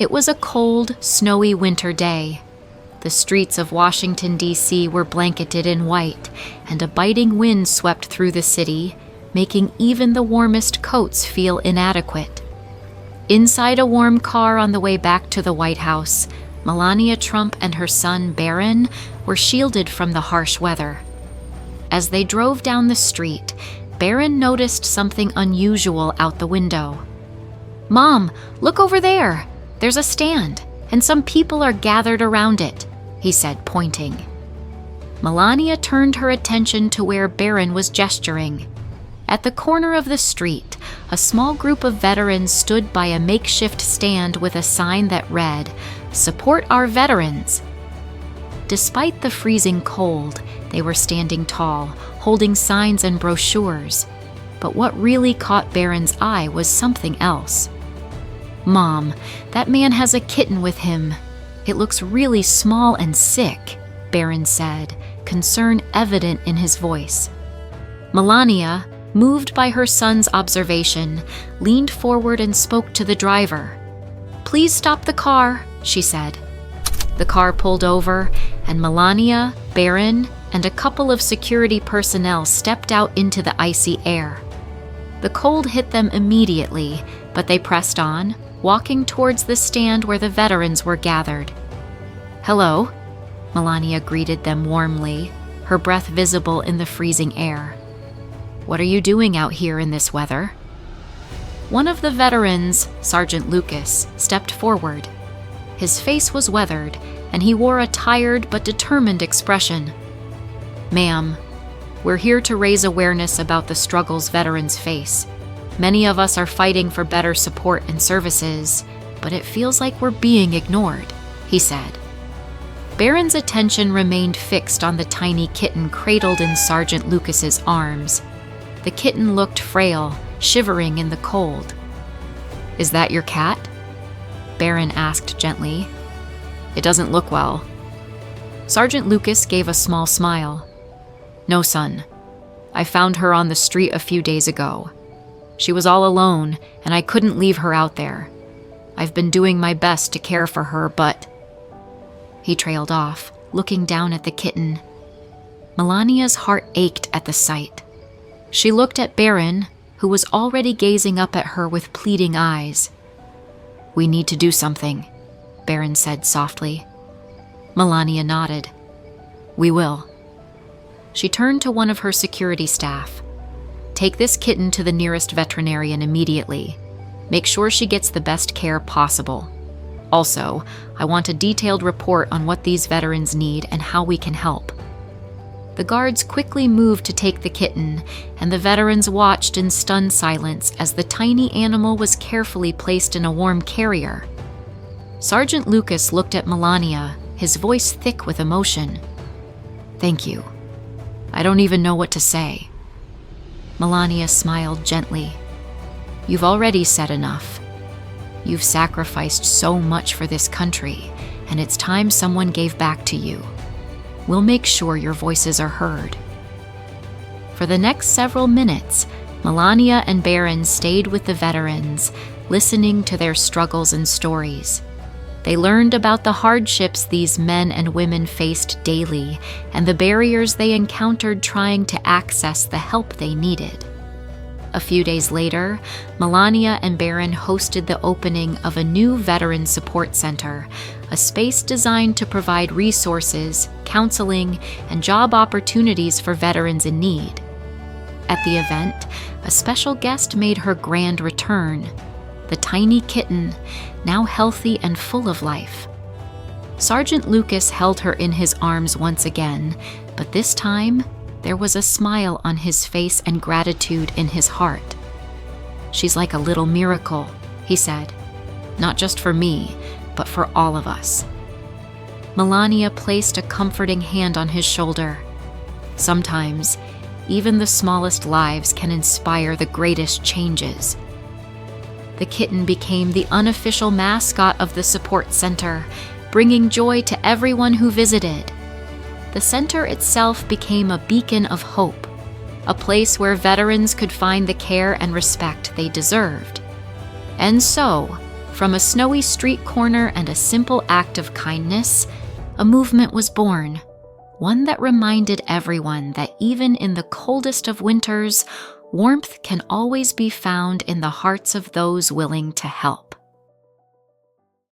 It was a cold, snowy winter day. The streets of Washington, D.C. were blanketed in white, and a biting wind swept through the city, making even the warmest coats feel inadequate. Inside a warm car on the way back to the White House, Melania Trump and her son, Barron, were shielded from the harsh weather. As they drove down the street, Barron noticed something unusual out the window. "Mom, look over there! There's a stand, and some people are gathered around it," he said, pointing. Melania turned her attention to where Barron was gesturing. At the corner of the street, a small group of veterans stood by a makeshift stand with a sign that read, "Support our veterans." Despite the freezing cold, they were standing tall, holding signs and brochures. But what really caught Barron's eye was something else. "Mom, that man has a kitten with him. It looks really small and sick," Barron said, concern evident in his voice. Melania, moved by her son's observation, leaned forward and spoke to the driver. "Please stop the car," she said. The car pulled over, and Melania, Barron, and a couple of security personnel stepped out into the icy air. The cold hit them immediately, but they pressed on, walking towards the stand where the veterans were gathered. "Hello," Melania greeted them warmly, her breath visible in the freezing air. "What are you doing out here in this weather?" One of the veterans, Sergeant Lucas, stepped forward. His face was weathered, and he wore a tired but determined expression. "Ma'am, we're here to raise awareness about the struggles veterans face. Many of us are fighting for better support and services, but it feels like we're being ignored," he said. Barron's attention remained fixed on the tiny kitten cradled in Sergeant Lucas's arms. The kitten looked frail, shivering in the cold. "Is that your cat?" Barron asked gently. "It doesn't look well." Sergeant Lucas gave a small smile. "No, son. I found her on the street a few days ago. She was all alone, and I couldn't leave her out there. I've been doing my best to care for her, but—" He trailed off, looking down at the kitten. Melania's heart ached at the sight. She looked at Barron, who was already gazing up at her with pleading eyes. "We need to do something," Barron said softly. Melania nodded. "We will." She turned to one of her security staff. "Take this kitten to the nearest veterinarian immediately. Make sure she gets the best care possible. Also, I want a detailed report on what these veterans need and how we can help." The guards quickly moved to take the kitten, and the veterans watched in stunned silence as the tiny animal was carefully placed in a warm carrier. Sergeant Lucas looked at Melania, his voice thick with emotion. "Thank you. I don't even know what to say." Melania smiled gently. "You've already said enough. You've sacrificed so much for this country, and it's time someone gave back to you. We'll make sure your voices are heard." For the next several minutes, Melania and Barron stayed with the veterans, listening to their struggles and stories. They learned about the hardships these men and women faced daily and the barriers they encountered trying to access the help they needed. A few days later, Melania and Barron hosted the opening of a new veteran support center, a space designed to provide resources, counseling, and job opportunities for veterans in need. At the event, a special guest made her grand return, the tiny kitten, now healthy and full of life. Sergeant Lucas held her in his arms once again, but this time, there was a smile on his face and gratitude in his heart. "She's like a little miracle," he said. "Not just for me, but for all of us." Melania placed a comforting hand on his shoulder. Sometimes, even the smallest lives can inspire the greatest changes. The kitten became the unofficial mascot of the support center, bringing joy to everyone who visited. The center itself became a beacon of hope, a place where veterans could find the care and respect they deserved. And so, From a snowy street corner and a simple act of kindness, a movement was born, one that reminded everyone that even in the coldest of winters, warmth can always be found in the hearts of those willing to help.